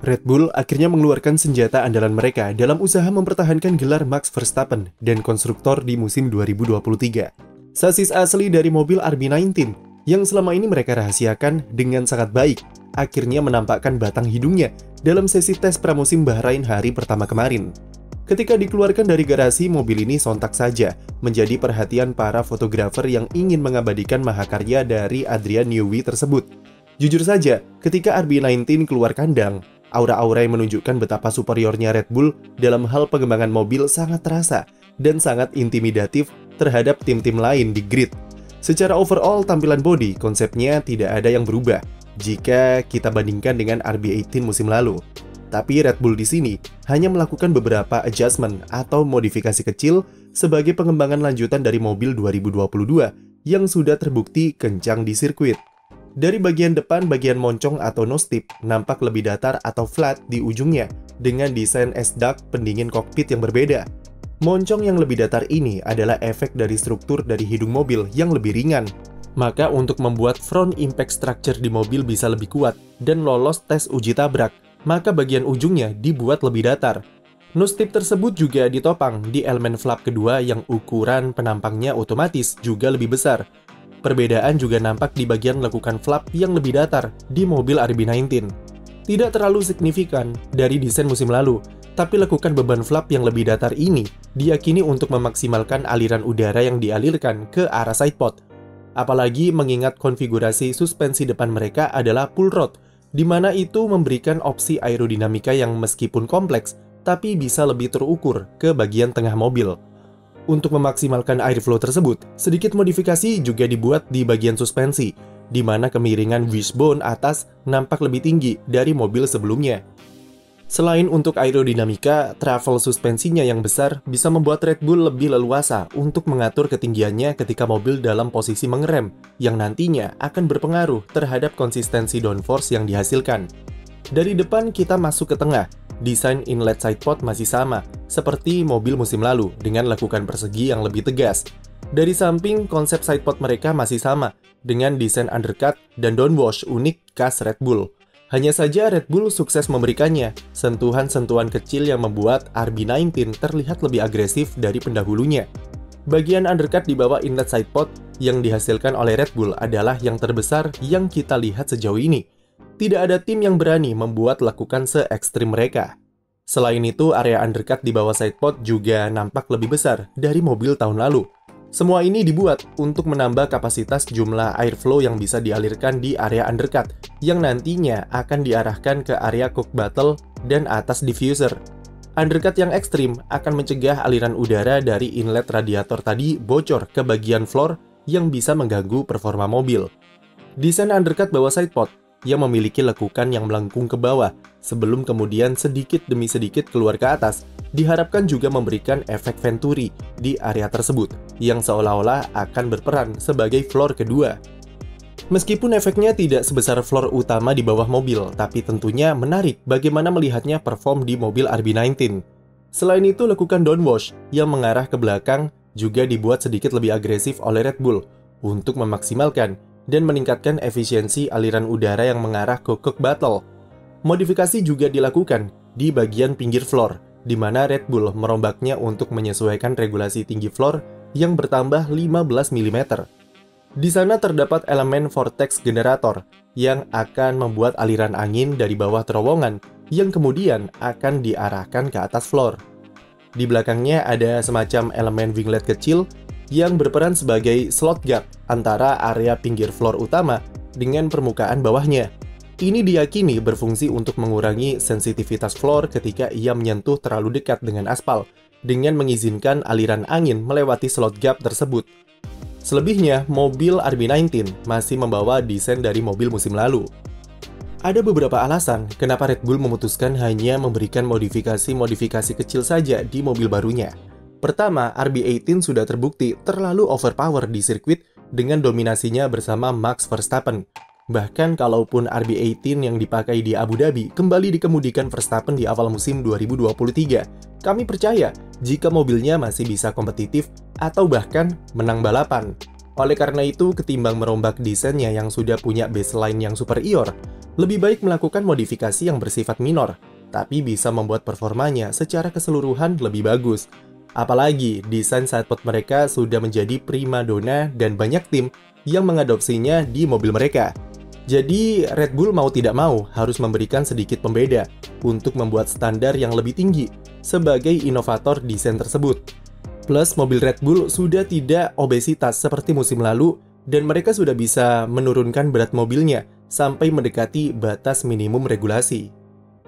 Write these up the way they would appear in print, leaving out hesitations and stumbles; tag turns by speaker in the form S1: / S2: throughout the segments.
S1: Red Bull akhirnya mengeluarkan senjata andalan mereka dalam usaha mempertahankan gelar Max Verstappen dan konstruktor di musim 2023. Sasis asli dari mobil RB19 yang selama ini mereka rahasiakan dengan sangat baik, akhirnya menampakkan batang hidungnya dalam sesi tes pramusim Bahrain hari pertama kemarin. Ketika dikeluarkan dari garasi, mobil ini sontak saja menjadi perhatian para fotografer yang ingin mengabadikan mahakarya dari Adrian Newey tersebut. Jujur saja, ketika RB19 keluar kandang, aura-aura yang menunjukkan betapa superiornya Red Bull dalam hal pengembangan mobil sangat terasa dan sangat intimidatif terhadap tim-tim lain di grid. Secara overall, tampilan bodi konsepnya tidak ada yang berubah jika kita bandingkan dengan RB18 musim lalu. Tapi Red Bull di sini hanya melakukan beberapa adjustment atau modifikasi kecil sebagai pengembangan lanjutan dari mobil 2022 yang sudah terbukti kencang di sirkuit. Dari bagian depan, bagian moncong atau nose tip nampak lebih datar atau flat di ujungnya dengan desain S-duct pendingin kokpit yang berbeda. Moncong yang lebih datar ini adalah efek dari struktur dari hidung mobil yang lebih ringan. Maka untuk membuat front impact structure di mobil bisa lebih kuat dan lolos tes uji tabrak, maka bagian ujungnya dibuat lebih datar. Nose tip tersebut juga ditopang di elemen flap kedua yang ukuran penampangnya otomatis juga lebih besar. Perbedaan juga nampak di bagian lekukan flap yang lebih datar di mobil RB19. Tidak terlalu signifikan dari desain musim lalu, tapi lekukan beban flap yang lebih datar ini diyakini untuk memaksimalkan aliran udara yang dialirkan ke arah sidepod. Apalagi mengingat konfigurasi suspensi depan mereka adalah pull rod, di mana itu memberikan opsi aerodinamika yang meskipun kompleks, tapi bisa lebih terukur ke bagian tengah mobil. Untuk memaksimalkan airflow tersebut, sedikit modifikasi juga dibuat di bagian suspensi, di mana kemiringan wishbone atas nampak lebih tinggi dari mobil sebelumnya. Selain untuk aerodinamika, travel suspensinya yang besar bisa membuat Red Bull lebih leluasa untuk mengatur ketinggiannya ketika mobil dalam posisi mengerem, yang nantinya akan berpengaruh terhadap konsistensi downforce yang dihasilkan. Dari depan kita masuk ke tengah. Desain inlet sidepod masih sama, seperti mobil musim lalu, dengan lekukan persegi yang lebih tegas. Dari samping, konsep sidepod mereka masih sama, dengan desain undercut dan downwash unik khas Red Bull. Hanya saja Red Bull sukses memberikannya sentuhan-sentuhan kecil yang membuat RB19 terlihat lebih agresif dari pendahulunya. Bagian undercut di bawah inlet sidepod yang dihasilkan oleh Red Bull adalah yang terbesar yang kita lihat sejauh ini. Tidak ada tim yang berani membuat lekukan se-ekstrim mereka. Selain itu, area undercut di bawah sidepod juga nampak lebih besar dari mobil tahun lalu. Semua ini dibuat untuk menambah kapasitas jumlah airflow yang bisa dialirkan di area undercut, yang nantinya akan diarahkan ke area cook battle dan atas diffuser. Undercut yang ekstrim akan mencegah aliran udara dari inlet radiator tadi bocor ke bagian floor yang bisa mengganggu performa mobil. Desain undercut bawah sidepod yang memiliki lekukan yang melengkung ke bawah sebelum kemudian sedikit demi sedikit keluar ke atas, diharapkan juga memberikan efek venturi di area tersebut yang seolah-olah akan berperan sebagai floor kedua. Meskipun efeknya tidak sebesar floor utama di bawah mobil, tapi tentunya menarik bagaimana melihatnya perform di mobil RB19. Selain itu, lekukan downwash yang mengarah ke belakang juga dibuat sedikit lebih agresif oleh Red Bull untuk memaksimalkan dan meningkatkan efisiensi aliran udara yang mengarah ke cook battle. Modifikasi juga dilakukan di bagian pinggir floor, di mana Red Bull merombaknya untuk menyesuaikan regulasi tinggi floor yang bertambah 15 mm. Di sana terdapat elemen vortex generator yang akan membuat aliran angin dari bawah terowongan yang kemudian akan diarahkan ke atas floor. Di belakangnya ada semacam elemen winglet kecil yang berperan sebagai slot gap antara area pinggir floor utama dengan permukaan bawahnya. Ini diyakini berfungsi untuk mengurangi sensitivitas floor ketika ia menyentuh terlalu dekat dengan aspal, dengan mengizinkan aliran angin melewati slot gap tersebut. Selebihnya, mobil RB19 masih membawa desain dari mobil musim lalu. Ada beberapa alasan kenapa Red Bull memutuskan hanya memberikan modifikasi-modifikasi kecil saja di mobil barunya. Pertama, RB18 sudah terbukti terlalu overpower di sirkuit dengan dominasinya bersama Max Verstappen. Bahkan kalaupun RB18 yang dipakai di Abu Dhabi kembali dikemudikan Verstappen di awal musim 2023, kami percaya jika mobilnya masih bisa kompetitif atau bahkan menang balapan. Oleh karena itu, ketimbang merombak desainnya yang sudah punya baseline yang superior, Lebih baik melakukan modifikasi yang bersifat minor, tapi bisa membuat performanya secara keseluruhan lebih bagus. Apalagi, desain sidepod mereka sudah menjadi primadona dan banyak tim yang mengadopsinya di mobil mereka. Jadi, Red Bull mau tidak mau harus memberikan sedikit pembeda untuk membuat standar yang lebih tinggi sebagai inovator desain tersebut. Plus, mobil Red Bull sudah tidak obesitas seperti musim lalu dan mereka sudah bisa menurunkan berat mobilnya sampai mendekati batas minimum regulasi.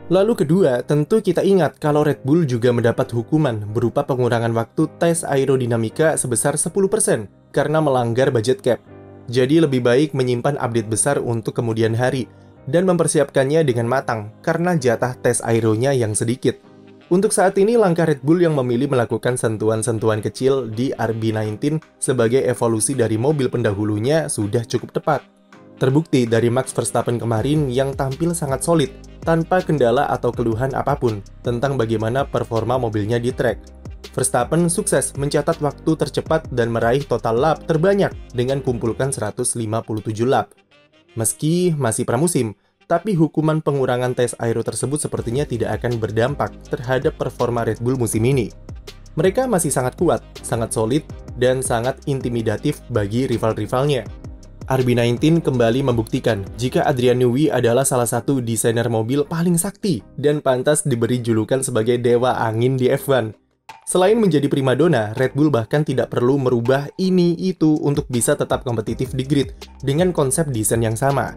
S1: Lalu kedua, tentu kita ingat kalau Red Bull juga mendapat hukuman berupa pengurangan waktu tes aerodinamika sebesar 10% karena melanggar budget cap. Jadi lebih baik menyimpan update besar untuk kemudian hari dan mempersiapkannya dengan matang karena jatah tes aeronya yang sedikit. Untuk saat ini, langkah Red Bull yang memilih melakukan sentuhan-sentuhan kecil di RB19 sebagai evolusi dari mobil pendahulunya sudah cukup tepat. Terbukti dari Max Verstappen kemarin yang tampil sangat solid, tanpa kendala atau keluhan apapun tentang bagaimana performa mobilnya di track. Verstappen sukses mencatat waktu tercepat dan meraih total lap terbanyak dengan kumpulkan 157 lap. Meski masih pramusim, tapi hukuman pengurangan tes aero tersebut sepertinya tidak akan berdampak terhadap performa Red Bull musim ini. Mereka masih sangat kuat, sangat solid, dan sangat intimidatif bagi rival-rivalnya. RB19 kembali membuktikan jika Adrian Newey adalah salah satu desainer mobil paling sakti dan pantas diberi julukan sebagai dewa angin di F1. Selain menjadi primadona, Red Bull bahkan tidak perlu merubah ini itu untuk bisa tetap kompetitif di grid dengan konsep desain yang sama.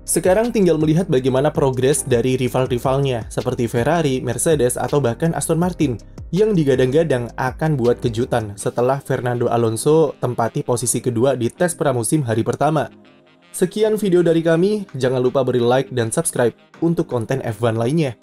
S1: Sekarang tinggal melihat bagaimana progres dari rival-rivalnya seperti Ferrari, Mercedes, atau bahkan Aston Martin yang digadang-gadang akan buat kejutan setelah Fernando Alonso tempati posisi kedua di tes pramusim hari pertama. Sekian video dari kami, jangan lupa beri like dan subscribe untuk konten F1 lainnya.